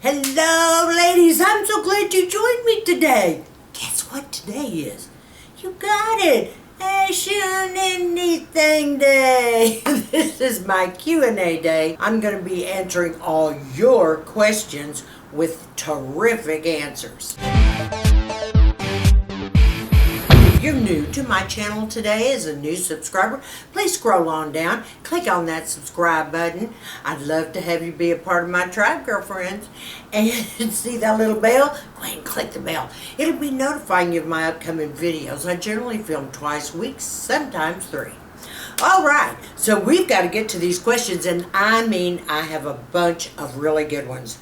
Hello, ladies. I'm so glad you joined me today. Guess what today is? You got it. Ask on Anything Day. This is my Q&A day. I'm going to be answering all your questions with terrific answers. If you're new to my channel today as a new subscriber, please scroll on down, click on that subscribe button. I'd love to have you be a part of my tribe, girlfriends. And see that little bell? Go ahead and click the bell. It'll be notifying you of my upcoming videos. I generally film twice a week, sometimes 3. Alright, so we've got to get to these questions, and I have a bunch of really good ones.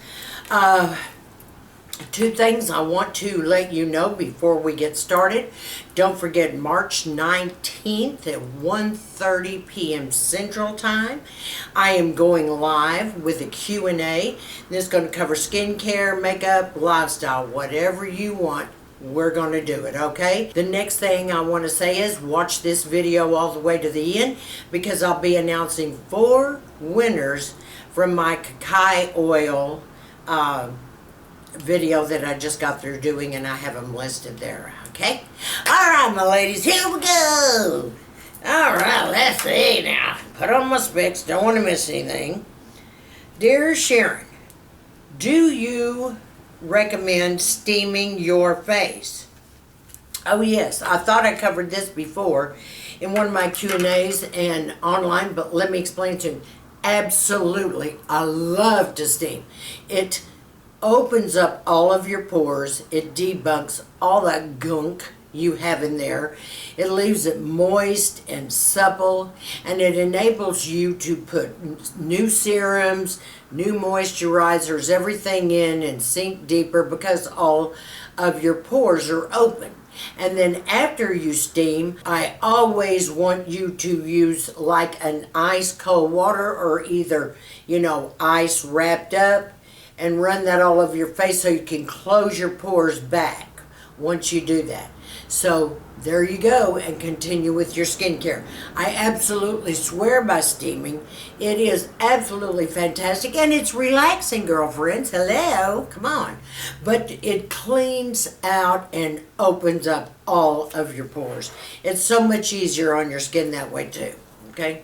2 things I want to let you know before we get started. Don't forget March 19th at 1:30 p.m. Central Time. I am going live with a Q&A. This is going to cover skincare, makeup, lifestyle, whatever you want. We're going to do it, okay? The next thing I want to say is watch this video all the way to the end, because I'll be announcing 4 winners from my cacao oil video that I just got through doing, and I have them listed there, okay? Alright, my ladies, here we go! Alright, let's see now. Put on my specs, don't want to miss anything. Dear Sharon, do you recommend steaming your face? Oh yes, I thought I covered this before in one of my Q&As and online, but let me explain to you. Absolutely, I love to steam. It opens up all of your pores. It debunks all that gunk you have in there. It leaves it moist and supple, and it enables you to put new serums, new moisturizers, everything in and sink deeper because all of your pores are open. And then after you steam, I always want you to use like an ice cold water, or either, ice wrapped up, and run that all over your face so you can close your pores back once you do that. So there you go, and continue with your skincare. I absolutely swear by steaming. It is absolutely fantastic, and it's relaxing, girlfriends. Hello, come on. But it cleans out and opens up all of your pores. It's so much easier on your skin that way too, okay?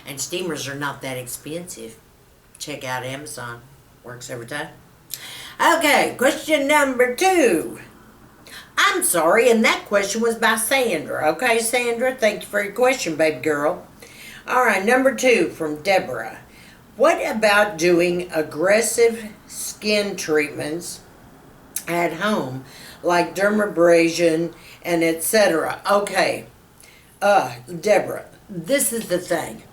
And steamers are not that expensive. Check out Amazon. Works every time. Okay, question number 2. I'm sorry, and that question was by Sandra. Okay, Sandra, thank you for your question, baby girl. All right, number 2 from Deborah. What about doing aggressive skin treatments at home, like dermabrasion and etc.? Okay, Deborah, this is the thing.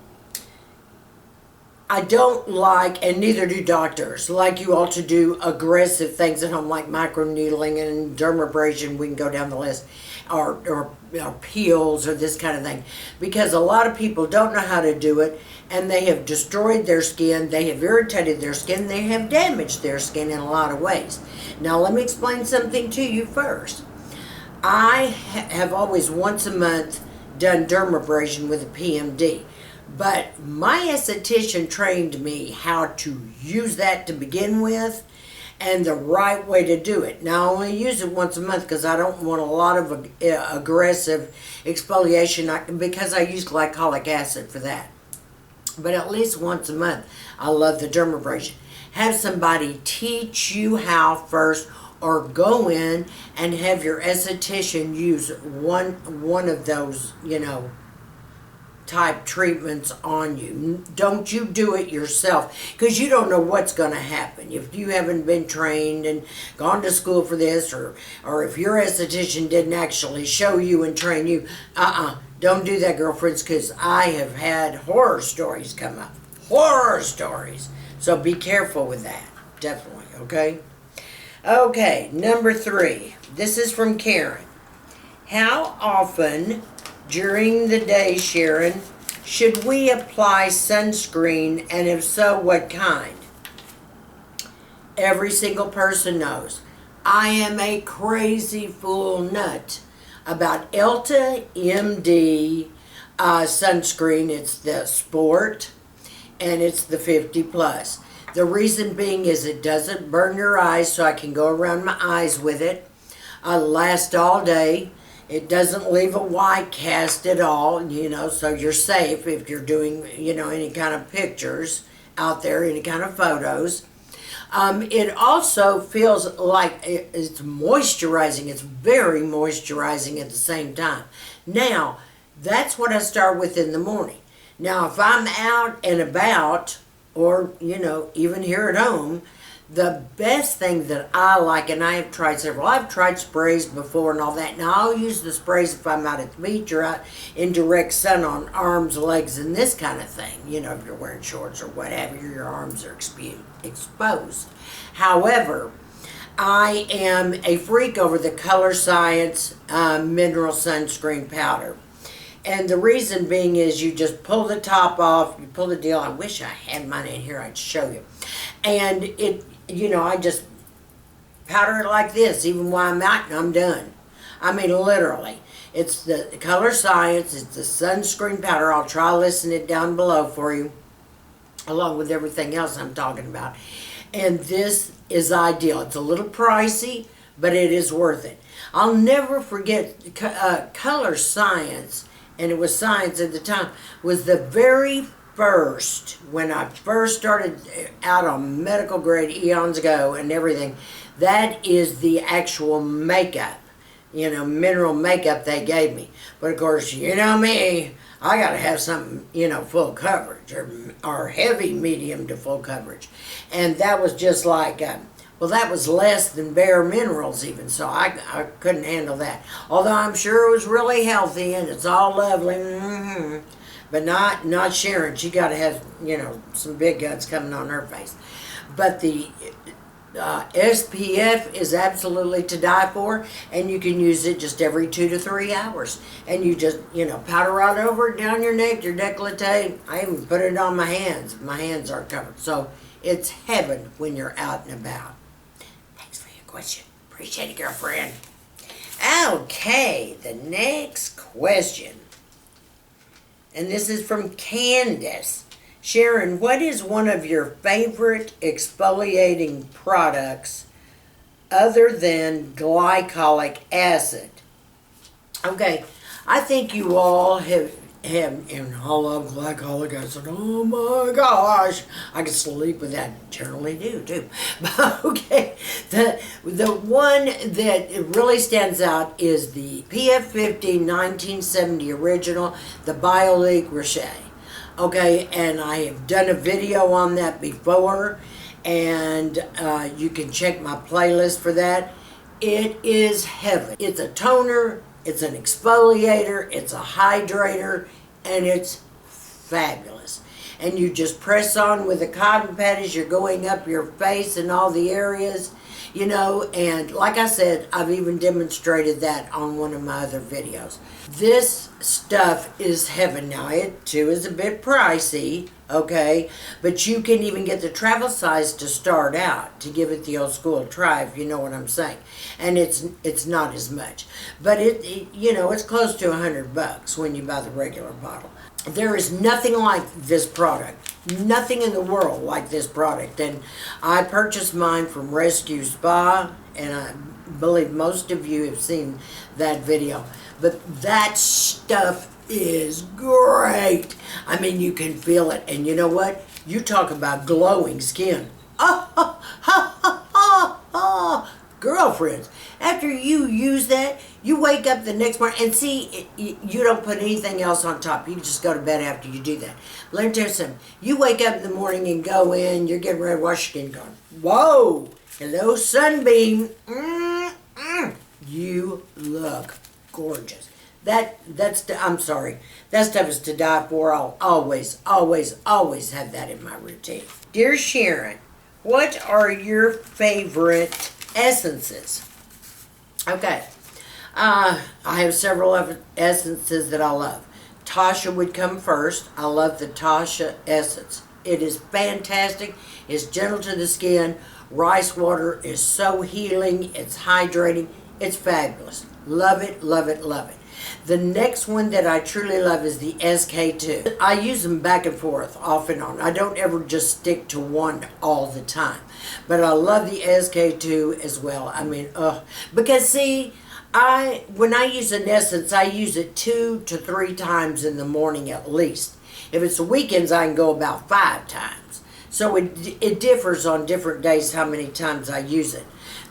I don't like, and neither do doctors, like you all to do aggressive things at home, like microneedling and dermabrasion. We can go down the list, or peels or this kind of thing, because a lot of people don't know how to do it, and they have destroyed their skin, they have irritated their skin, they have damaged their skin in a lot of ways. Now let me explain something to you first. I have always once a month done dermabrasion with a PMD. But my esthetician trained me how to use that to begin with, and the right way to do it. Now, I only use it once a month because I don't want a lot of aggressive exfoliation, because I use glycolic acid for that. But at least once a month, I love the dermabrasion. Have somebody teach you how first, or go in and have your esthetician use one of those, type treatments on you. Don't you do it yourself, because you don't know what's going to happen if you haven't been trained and gone to school for this, or if your esthetician didn't actually show you and train you. Don't do that, girlfriends, because I have had horror stories come up. Horror stories. So be careful with that. Definitely, okay? Okay, number 3. This is from Karen. How often during the day, Sharon, should we apply sunscreen, and if so, what kind? Every single person knows. I am a crazy fool nut about ELTA MD sunscreen. It's the Sport, and it's the 50 plus. The reason being is it doesn't burn your eyes, so I can go around my eyes with it. Lasts all day. It doesn't leave a white cast at all, you know, so you're safe if you're doing, you know, any kind of pictures out there, any kind of photos. It also feels like it's moisturizing. It's very moisturizing at the same time. Now, that's what I start with in the morning. Now, if I'm out and about, or, you know, even here at home, the best thing that I like, and I have tried several, I've tried sprays before and all that. Now, I'll use the sprays if I'm out at the beach or out in direct sun on arms, legs, and this kind of thing. You know, if you're wearing shorts or whatever, your arms are exposed. However, I am a freak over the COLORESCIENCE mineral sunscreen powder. And the reason being is you just pull the top off, you pull the deal. I wish I had mine in here, I'd show you. And it, you know, I just powder it like this, even while I'm out and I'm done. I mean, literally. It's the COLORESCIENCE, it's the sunscreen powder. I'll try listing it down below for you, along with everything else I'm talking about. And this is ideal. It's a little pricey, but it is worth it. I'll never forget COLORESCIENCE, and it was science at the time, was the very first, when I first started out on medical grade eons ago and everything, that is the actual makeup, you know, mineral makeup they gave me. But of course, you know me, I gotta have something, you know, full coverage, or heavy medium to full coverage. And that was just like, well, that was less than bare minerals even, so I couldn't handle that. Although I'm sure it was really healthy and it's all lovely, but not Sharon. She got to have, you know, some big guts coming on her face. But the SPF is absolutely to die for, and you can use it just every 2 to 3 hours. And you just, you know, powder right over it, down your neck, your décolleté. I even put it on my hands. My hands are covered. So it's heaven when you're out and about. Thanks for your question. Appreciate it, girlfriend. Okay, the next question. And this is from Candace. Sharon, what is one of your favorite exfoliating products other than glycolic acid? Okay, I think you all have, and I love glycolic acid. Oh my gosh, I can sleep with that. Generally do too. But okay, the one that really stands out is the PF50 1970 original, the Biolique Rosacea. Okay, and I have done a video on that before, and you can check my playlist for that. It is heaven. It's a toner, it's an exfoliator, it's a hydrator, and it's fabulous. And you just press on with a cotton pad as you're going up your face and all the areas, you know, and like I said, I've even demonstrated that on one of my other videos. This stuff is heaven. Now, it too is a bit pricey, okay, but you can even get the travel size to start out, to give it the old school try, if you know what I'm saying. And it's not as much, but it you know, it's close to $100 when you buy the regular bottle. There is nothing like this product. Nothing in the world like this product. And I purchased mine from Rescue Spa, and I believe most of you have seen that video. But that stuff is great. I mean, you can feel it. And you know what? You talk about glowing skin. Girlfriends, after you use that, you wake up the next morning and see, you don't put anything else on top. You just go to bed after you do that. Let me tell you something. You wake up in the morning and go in, you're getting ready to wash your skin, going, whoa, hello sunbeam. You look gorgeous. I'm sorry, that stuff is to die for. I'll always, always, always have that in my routine. Dear Sharon, what are your favorite essences? Okay, I have several essences that I love. Tatcha would come first. I love the Tatcha Essence. It is fantastic. It's gentle to the skin. Rice water is so healing. It's hydrating. It's fabulous. Love it, love it, love it. The next one that I truly love is the SK2. I use them back and forth, off and on. I don't ever just stick to one all the time. But I love the SK2 as well. I mean, because see, when I use an essence, I use it 2 to 3 times in the morning at least. If it's the weekends, I can go about 5 times. So it differs on different days how many times I use it.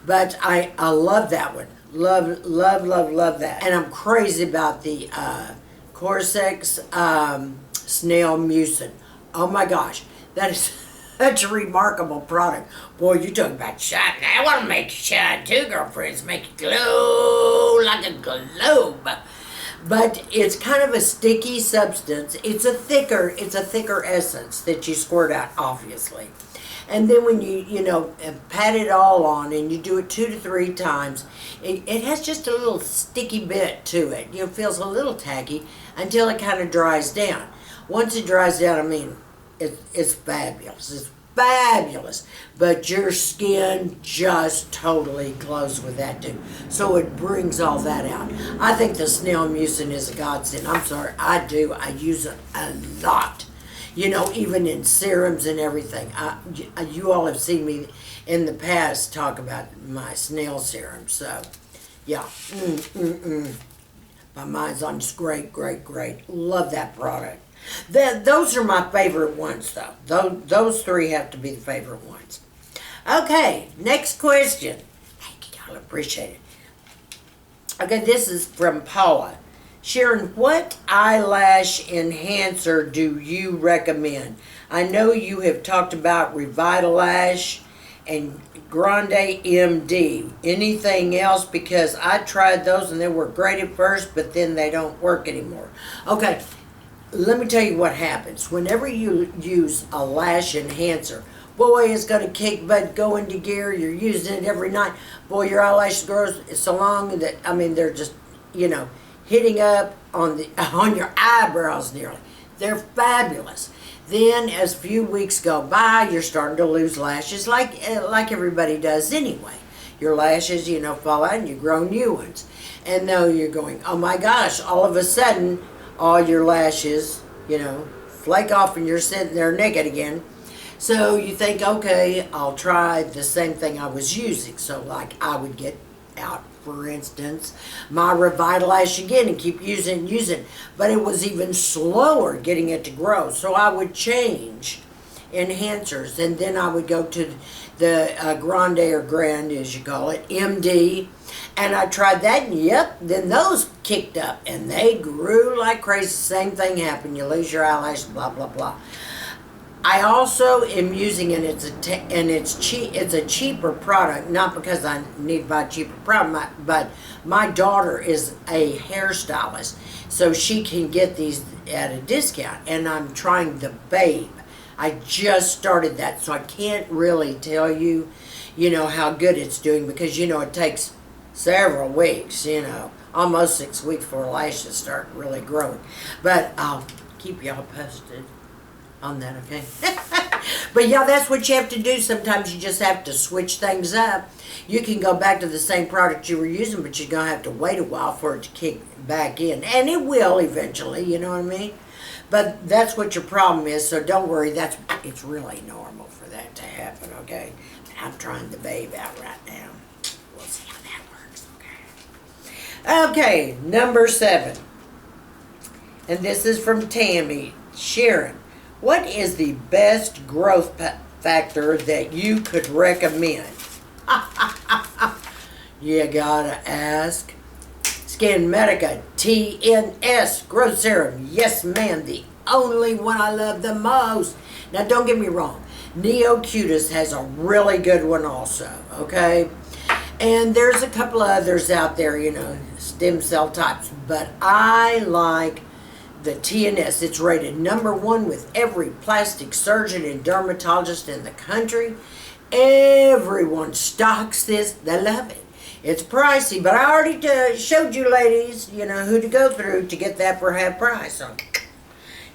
But I love that one. Love, love, love, love that. And I'm crazy about the Cosrx Snail Mucin. Oh my gosh, that is such a remarkable product. Boy, you talking about shine. I want to make you shine too, girlfriends. Make you glow like a globe. But it's kind of a sticky substance. It's a thicker essence that you squirt out, obviously. And then when you pat it all on and you do it 2 to 3 times, it has just a little sticky bit to it. It feels a little tacky until it kind of dries down. Once it dries down, I mean, it's fabulous. It's fabulous. But your skin just totally glows with that too. So it brings all that out. I think the Snail Mucin is a godsend. I'm sorry, I do. I use it a lot. Even in serums and everything. You all have seen me in the past talk about my snail serum. So, yeah. My mind's on just great, great, great. Love that product. Those are my favorite ones, though. Those 3 have to be the favorite ones. Okay, next question. Thank you, y'all. Appreciate it. Okay, this is from Paula. Sharon, what eyelash enhancer do you recommend? I know you have talked about Revitalash and Grande MD. Anything else? Because I tried those and they were great at first, but then they don't work anymore. Okay, let me tell you what happens. Whenever you use a lash enhancer, boy, it's going to kick butt, go into gear. You're using it every night. Boy, your eyelashes grow so long that, I mean, they're just, hitting up on your eyebrows nearly. They're fabulous. Then as a few weeks go by, you're starting to lose lashes like everybody does anyway. Your lashes, fall out and you grow new ones. And now you're going, oh my gosh, all of a sudden, all your lashes, flake off and you're sitting there naked again. So you think, okay, I'll try the same thing I was using. So like I would get out, for instance, my Revitalash again and keep using. But it was even slower getting it to grow. So I would change enhancers and then I would go to the Grande or Grand, as you call it, MD. And I tried that and yep, then those kicked up and they grew like crazy. Same thing happened. You lose your eyelashes, blah, blah, blah. I also am using it, it's cheap. It's a cheaper product, not because I need to buy a cheaper product, but my daughter is a hairstylist, so she can get these at a discount. And I'm trying the Babe. I just started that, so I can't really tell you, how good it's doing because it takes several weeks, almost 6 weeks before lashes start really growing. But I'll keep y'all posted on that, okay? But yeah, that's what you have to do. Sometimes you just have to switch things up. You can go back to the same product you were using, but you're going to have to wait a while for it to kick back in. And it will eventually, you know what I mean? But that's what your problem is, so don't worry. It's really normal for that to happen, okay? I'm trying the Babe out right now. We'll see how that works, okay? Okay, number 7. And this is from Tammy. Sharon, what is the best growth factor that you could recommend? You gotta ask. Skinmedica TNS Growth Serum. Yes, ma'am. The only one I love the most. Now, don't get me wrong. Neo Cutis has a really good one also, okay? And there's a couple of others out there, stem cell types. But I like the TNS. It's rated #1 with every plastic surgeon and dermatologist in the country. Everyone stocks this. They love it. It's pricey, but I already showed you ladies, who to go through to get that for half price. So,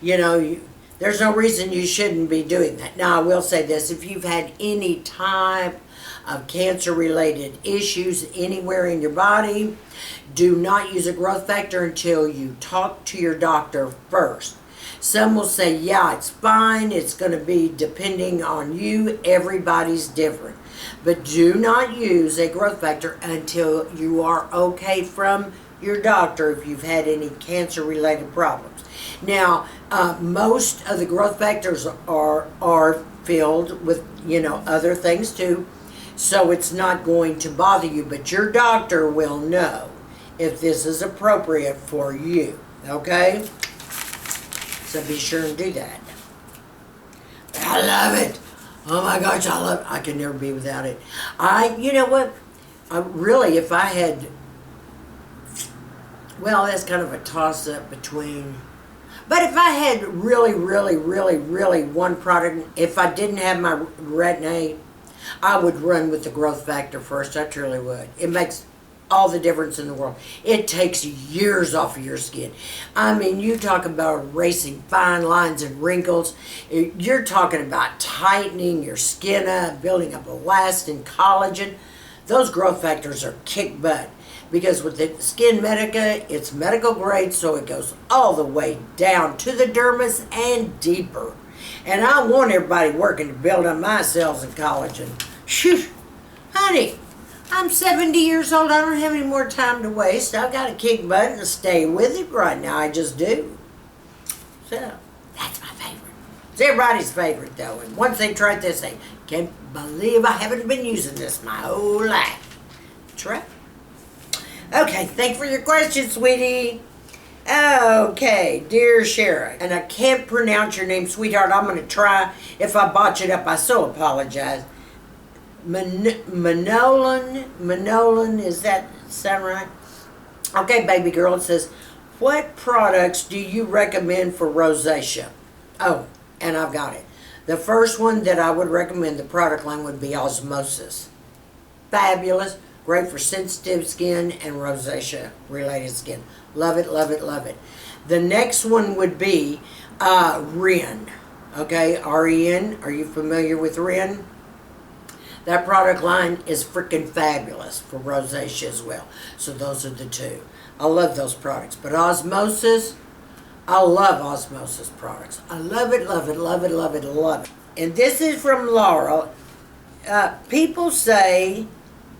there's no reason you shouldn't be doing that. Now, I will say this. If you've had any type of cancer-related issues anywhere in your body. Do not use a growth factor until you talk to your doctor first. Some will say, yeah, it's fine. It's going to be depending on you. Everybody's different. But do not use a growth factor until you are okay from your doctor if you've had any cancer-related problems. Now, most of the growth factors are filled with, other things too. So it's not going to bother you. But your doctor will know if this is appropriate for you. Okay? So be sure and do that. I love it. Oh my gosh, I can never be without it. You know what? If I had, well, that's kind of a toss-up between, but if I had really one product, if I didn't have my retin-A, I would run with the growth factor first. I truly would. It makes all the difference in the world. It takes years off of your skin. I mean, you talk about erasing fine lines and wrinkles. You're talking about tightening your skin up, building up elastin, collagen. Those growth factors are kick butt. Because with the Skinmedica, it's medical grade, so it goes all the way down to the dermis and deeper. And I want everybody working to build up my cells and collagen. Shoo, honey, I'm 70 years old. I don't have any more time to waste. I've got to kick butt and stay with it right now. I just do. So, that's my favorite. It's everybody's favorite, though. And once they try this, they can't believe I haven't been using this my whole life. That's right. Okay, thanks for your question, sweetie. Okay, dear Sharon. And I can't pronounce your name, sweetheart. I'm going to try. If I botch it up, I so apologize. Manolan, is that sound right? Okay, baby girl, it says, what products do you recommend for rosacea? Oh, and I've got it. The first one that I would recommend, the product line, would be OSMOSIS. Fabulous, great for sensitive skin and rosacea related skin. Love it, love it, love it. The next one would be REN. Okay, REN, are you familiar with REN? That product line is freaking fabulous for rosacea as well. So those are the two. I love those products. But OSMOSIS, I love OSMOSIS products. I love it, love it, love it, love it, love it. And this is from Laura. People say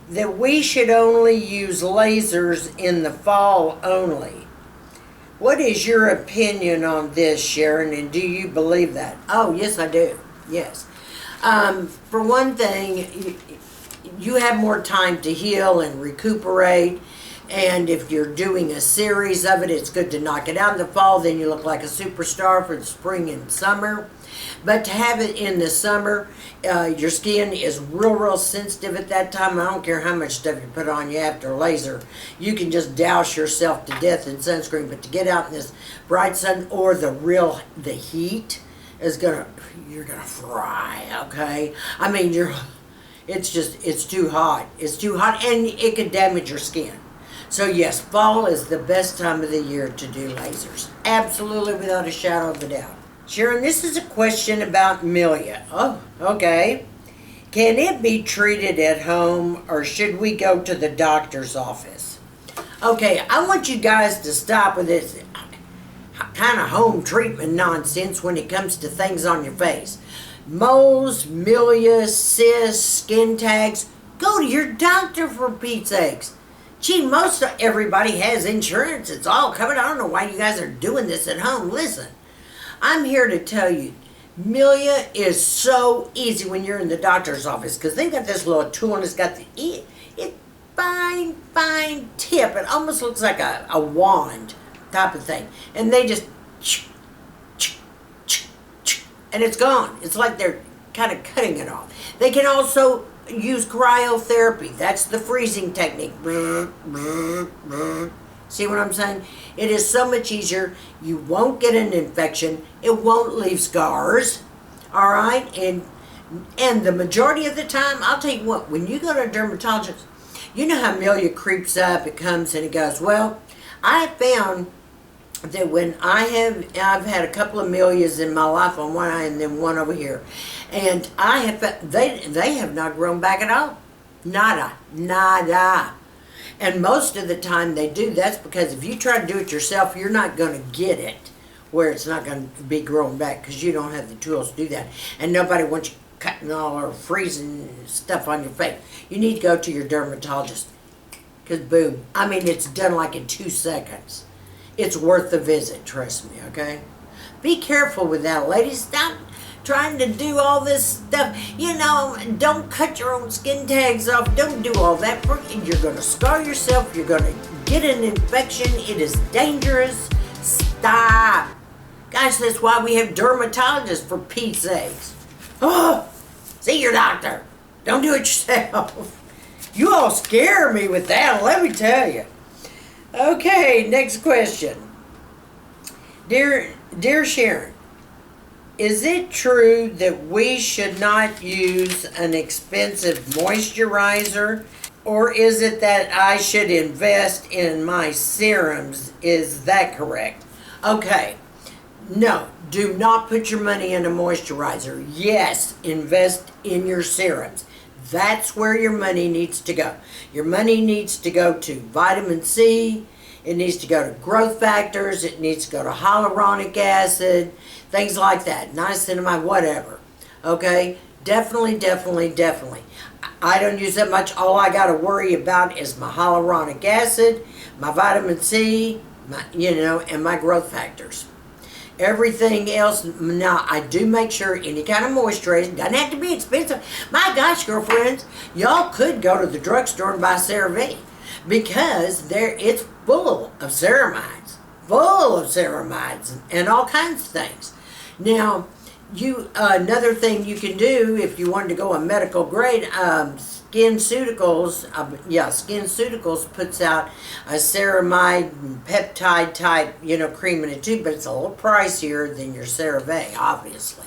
that we should only use lasers in the fall only. What is your opinion on this, Sharon, and do you believe that? Oh, yes, I do. Yes. For one thing, you have more time to heal and recuperate, and if you're doing a series of it, it's good to knock it out in the fall, then you look like a superstar for the spring and summer. But to have it in the summer, your skin is real sensitive at that time. I don't care how much stuff you put on you after laser. You can just douse yourself to death in sunscreen, but to get out in this bright sun or the heat, you're gonna fry, okay? I mean, it's too hot. It's too hot, and it could damage your skin. So yes, fall is the best time of the year to do lasers. Absolutely, without a shadow of a doubt. Sharon, this is a question about milia. Oh, okay. Can it be treated at home, or should we go to the doctor's office? Okay, I want you guys to stop with this kind of home treatment nonsense when it comes to things on your face. Moles, milia, cysts, skin tags. Go to your doctor for Pete's sakes. Gee, everybody has insurance. It's all covered. I don't know why you guys are doing this at home. Listen, I'm here to tell you, milia is so easy when you're in the doctor's office because they've got this little tool and it's got the fine tip. It almost looks like a wand type of thing. And they just, and it's gone. It's like they're kind of cutting it off. They can also use cryotherapy. That's the freezing technique. See what I'm saying? It is so much easier. You won't get an infection. It won't leave scars. All right? And the majority of the time, I'll tell you what, when you go to a dermatologist, you know how milia creeps up, it comes and it goes. Well, I have found that when I've had a couple of milias in my life on one eye and then one over here, and they have not grown back at all. Nada. Nada. And most of the time they do. That's because if you try to do it yourself, you're not going to get it where it's not going to be growing back because you don't have the tools to do that. And nobody wants you cutting all or freezing stuff on your face. You need to go to your dermatologist because boom. I mean, it's done like in 2 seconds. It's worth the visit, trust me, okay? Be careful with that, ladies. Stop trying to do all this stuff. You know, don't cut your own skin tags off. Don't do all that. You're going to scar yourself. You're going to get an infection. It is dangerous. Stop. Guys, that's why we have dermatologists, for Pete's sakes. Oh, see your doctor. Don't do it yourself. You all scare me with that, let me tell you. Okay, next question. Dear Sharon, is it true that we should not use an expensive moisturizer? Or is it that I should invest in my serums? Is that correct? Okay. No, do not put your money in a moisturizer. Yes, invest in your serums. That's where your money needs to go. Your money needs to go to vitamin C. It needs to go to growth factors. It needs to go to hyaluronic acid. Things like that. Niacinamide, whatever. Okay? Definitely, definitely, definitely. I don't use that much. All I got to worry about is my hyaluronic acid, my vitamin C, and my growth factors. Everything else, now I do make sure any kind of moisturizer, doesn't have to be expensive. My gosh, girlfriends, y'all could go to the drugstore and buy CeraVe because it's full of ceramides, and all kinds of things. Now, another thing you can do if you wanted to go a medical grade, SkinCeuticals puts out a ceramide peptide type, cream in a tube, but it's a little pricier than your CeraVe, obviously.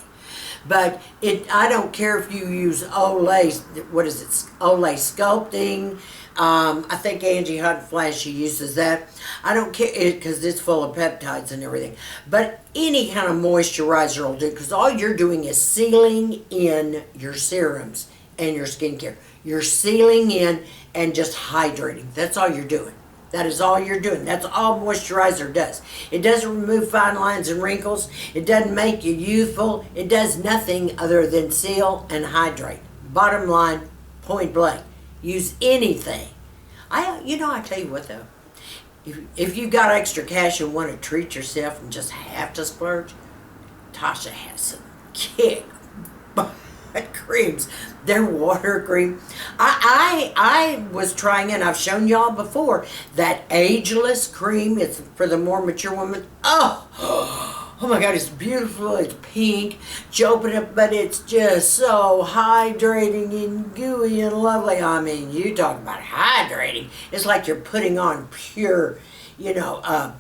But I don't care if you use Olay, Olay Sculpting. I think Angie Hot Flashy uses that. I don't care because it's full of peptides and everything. But any kind of moisturizer will do because all you're doing is sealing in your serums and your skincare. You're sealing in and just hydrating. That's all you're doing. That is all you're doing. That's all moisturizer does. It doesn't remove fine lines and wrinkles. It doesn't make you youthful. It does nothing other than seal and hydrate. Bottom line, point blank. Use anything. I tell you what though. If you got extra cash and want to treat yourself and just have to splurge, Tatcha has some kick butt creams. Their water cream. I was trying, and I've shown y'all before, that ageless cream. It's for the more mature woman. Oh my God, it's beautiful. It's pink. You open it, but it's just so hydrating and gooey and lovely. I mean, you talk about hydrating. It's like you're putting on pure, a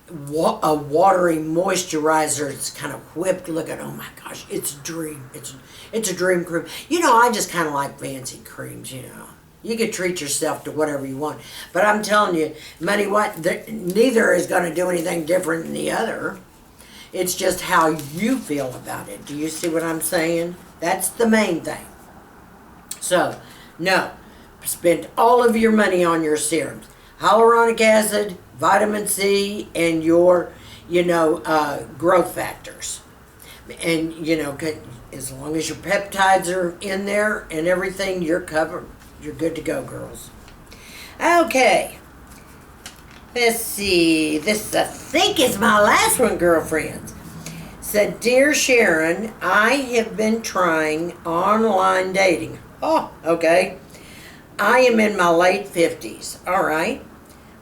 watery moisturizer. It's kind of whipped looking. Oh my gosh, it's a dream. It's a dream cream. I just kind of like fancy creams. You can treat yourself to whatever you want, but I'm telling you, money, neither is going to do anything different than the other. It's just how you feel about it. Do you see what I'm saying? That's the main thing. So, no, spend all of your money on your serums. Hyaluronic acid, vitamin C, and your, growth factors. And, as long as your peptides are in there and everything, you're covered. You're good to go, girls. Okay. Let's see. This, I think, is my last one, girlfriends. Said, Dear Sharon, I have been trying online dating. Oh, okay. I am in my late 50s. All right.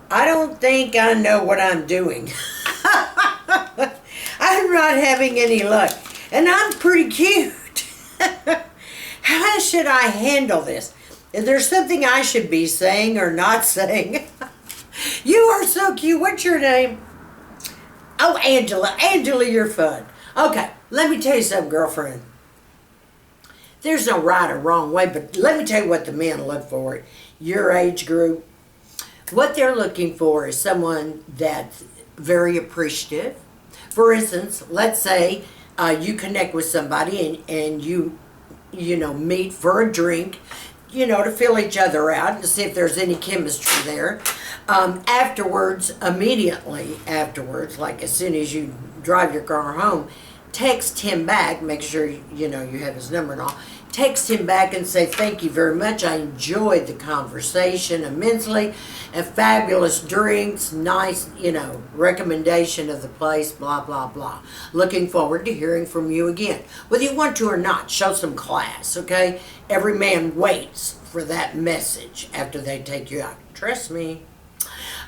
I don't think I know what I'm doing. I'm not having any luck. And I'm pretty cute. How should I handle this? Is there something I should be saying or not saying? You are so cute. What's your name? Oh, Angela. Angela, you're fun. Okay, let me tell you something, girlfriend. There's no right or wrong way, but let me tell you what the men look for. Your age group. What they're looking for is someone that's very appreciative. For instance, let's say you connect with somebody and you meet for a drink. you know, to feel each other out and to see if there's any chemistry there. Afterwards, immediately afterwards, like as soon as you drive your car home, text him back, make sure, you know, you have his number and all. Text him back and say, thank you very much. I enjoyed the conversation immensely. And fabulous drinks, nice, you know, recommendation of the place, blah, blah, blah. Looking forward to hearing from you again. Whether you want to or not, show some class, okay? Every man waits for that message after they take you out. Trust me.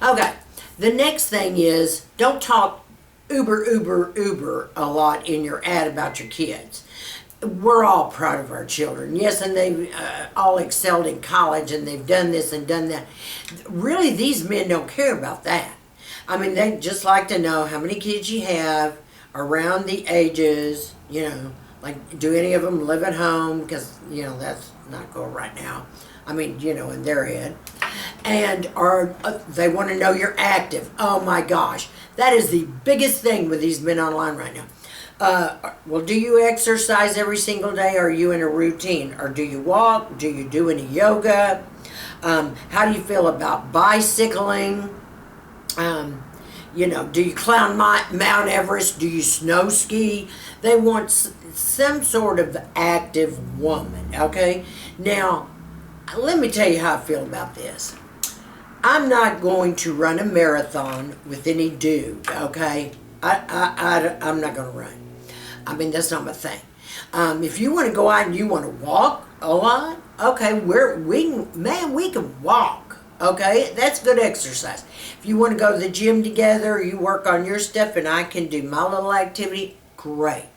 Okay, the next thing is, don't talk uber a lot in your ad about your kids. We're all proud of our children. Yes, and they've all excelled in college and they've done this and done that. Really, these men don't care about that. I mean, they just like to know how many kids you have, around the ages, you know, like do any of them live at home? Because, you know, that's not going right now. I mean, you know, in their head. And they want to know you're active. Oh my gosh. That is the biggest thing with these men online right now. Well, do you exercise every single day? Are you in a routine? Or do you walk? Do you do any yoga? How do you feel about bicycling? You know, do you climb Mount Everest? Do you snow ski? They want some sort of active woman, okay? Now, let me tell you how I feel about this. I'm not going to run a marathon with any dude, okay? I'm not going to run. I mean, that's not my thing. If you want to go out and you want to walk a lot, okay, we can walk, okay? That's good exercise. If you want to go to the gym together, you work on your stuff and I can do my little activity, great.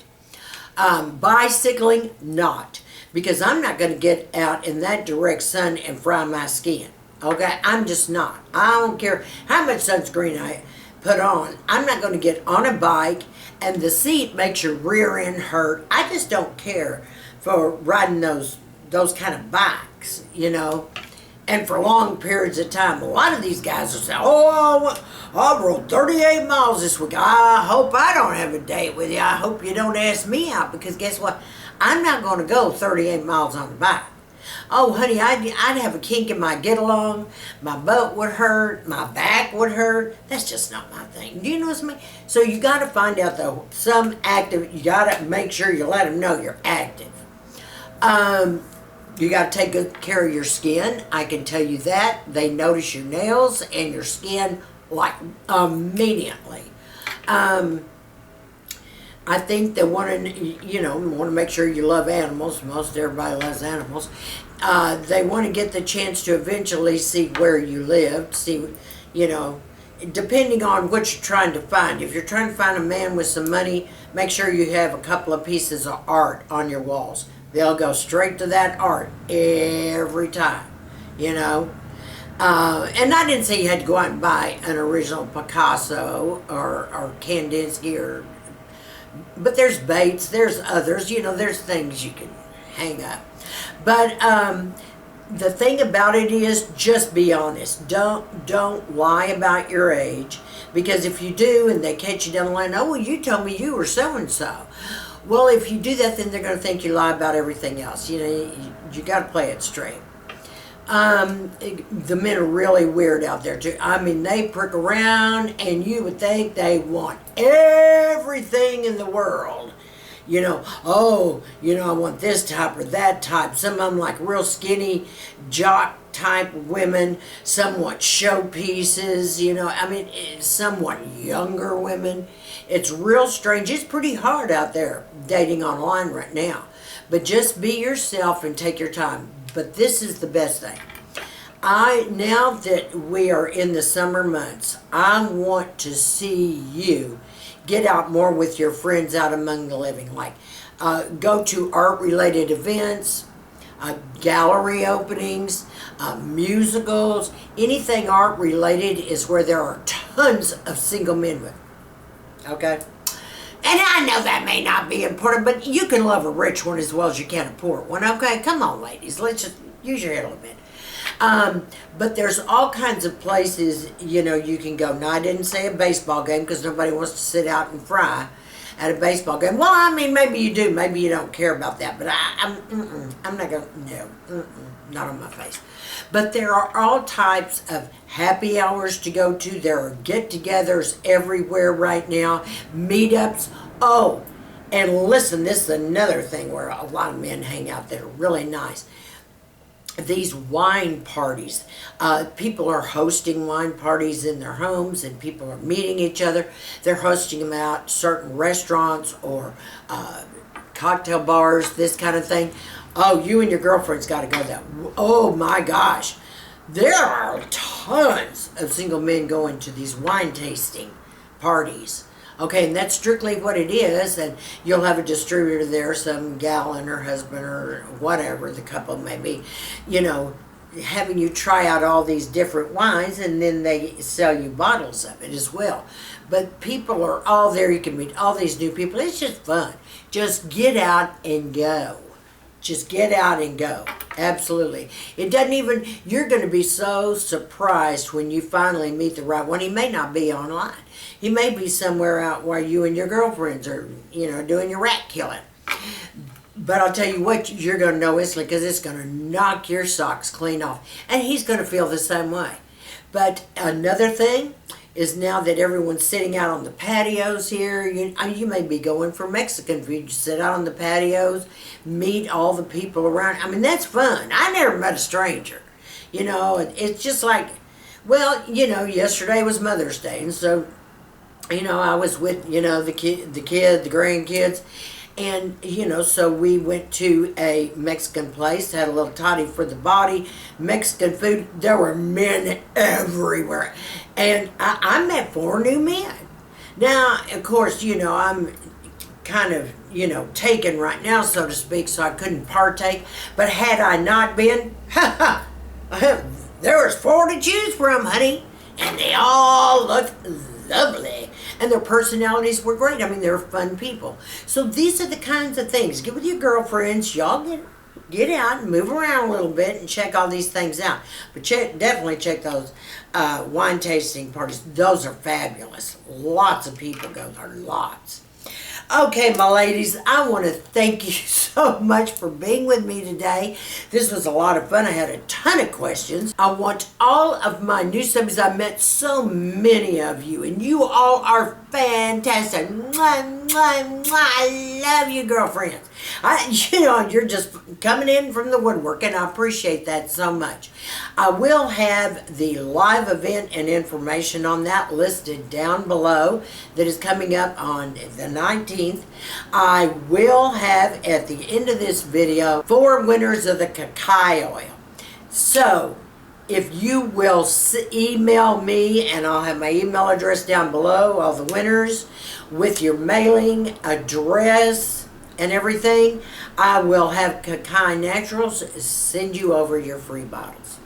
Bicycling, not. Because I'm not going to get out in that direct sun and fry my skin, okay? I'm just not. I don't care how much sunscreen I put on. I'm not going to get on a bike and the seat makes your rear end hurt. I just don't care for riding those kind of bikes, you know, and for long periods of time. A lot of these guys will say, oh, I rode 38 miles this week. I hope I don't have a date with you. I hope you don't ask me out, because guess what? I'm not going to go 38 miles on the bike. Oh, honey, I'd have a kink in my get-along. My butt would hurt. My back would hurt. That's just not my thing. Do you know what I mean? So you got to find out, though, some active. You got to make sure you let them know you're active. You got to take good care of your skin. I can tell you that. They notice your nails and your skin, like, immediately. I think they want to, you know, want to make sure you love animals. Most everybody loves animals. They want to get the chance to eventually see where you live, see, you know, depending on what you're trying to find. If you're trying to find a man with some money, make sure you have a couple of pieces of art on your walls. They'll go straight to that art every time, you know. And I didn't say you had to go out and buy an original Picasso or Kandinsky but there's Bates, there's others, you know, there's things you can hang up. But the thing about it is, just be honest. Don't lie about your age, because if you do and they catch you down the line, oh, well, you told me you were so-and-so. Well, if you do that, then they're going to think you lie about everything else. You know, you got to play it straight. The men are really weird out there too. I mean, they prick around and you would think they want everything in the world. You know, oh, you know, I want this type or that type. Some of them like real skinny, jock type women, somewhat showpieces, you know. I mean, somewhat younger women. It's real strange. It's pretty hard out there dating online right now. But just be yourself and take your time. But this is the best thing. Now that we are in the summer months, I want to see you get out more with your friends out among the living. Like, go to art-related events, gallery openings, musicals. Anything art-related is where there are tons of single men with. Okay? And I know that may not be important, but you can love a rich one as well as you can a poor one, okay? Come on, ladies. Let's just use your head a little bit. But there's all kinds of places, you know, you can go. Now, I didn't say a baseball game because nobody wants to sit out and fry at a baseball game. Well, I mean, maybe you do. Maybe you don't care about that. But I'm not going to, no. not on my face. But there are all types of happy hours to go to. There are get-togethers everywhere right now, meetups. Oh, and listen, this is another thing where a lot of men hang out that are really nice. These wine parties. People are hosting wine parties in their homes, and people are meeting each other. They're hosting them out certain restaurants or cocktail bars, this kind of thing. Oh, you and your girlfriend's got to go there. Oh my gosh. There are tons of single men going to these wine tasting parties. Okay, and that's strictly what it is, and you'll have a distributor there, some gal and her husband or whatever the couple may be, you know, having you try out all these different wines, and then they sell you bottles of it as well. But people are all there. You can meet all these new people. It's just fun. Just get out and go. Just get out and go. Absolutely. It doesn't even, you're going to be so surprised when you finally meet the right one. He may not be online. He may be somewhere out where you and your girlfriends are, you know, doing your rat killing. But I'll tell you what, you're going to know instantly, because it's going to knock your socks clean off. And he's going to feel the same way. But another thing is, now that everyone's sitting out on the patios here, you may be going for Mexican food. You sit out on the patios, meet all the people around. I mean, that's fun. I never met a stranger. You know, it's just like, well, you know, yesterday was Mother's Day, and so, you know, I was with, you know, the grandkids, and, you know, so we went to a Mexican place, had a little toddy for the body, Mexican food. There were men everywhere, and I met 4 new men. Now, of course, you know, I'm kind of, you know, taken right now, so to speak, so I couldn't partake, but had I not been, there was 4 to choose from, honey, and they all looked lovely, and their personalities were great. I mean, they're fun people. So these are the kinds of things. Get with your girlfriends. Y'all get out and move around a little bit and check all these things out. But definitely check those wine tasting parties. Those are fabulous. Lots of people go there. Lots. Okay, my ladies, I want to thank you so much for being with me today. This was a lot of fun. I had a ton of questions. I want all of my new subs. I met so many of you, and you all are fantastic. Mwah, mwah, mwah. I love you, girlfriends. You know, you're just coming in from the woodwork, and I appreciate that so much. I will have the live event and information on that listed down below that is coming up on the 19th. I will have, at the end of this video, 4 winners of the cacao oil. So, if you will email me, and I'll have my email address down below, all the winners, with your mailing address and everything, I will have Cacao Naturals send you over your free bottles.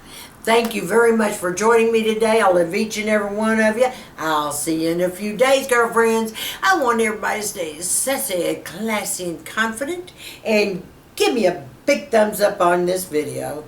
Thank you very much for joining me today. I love each and every one of you. I'll see you in a few days, girlfriends. I want everybody to stay sassy, classy, and confident. And give me a big thumbs up on this video.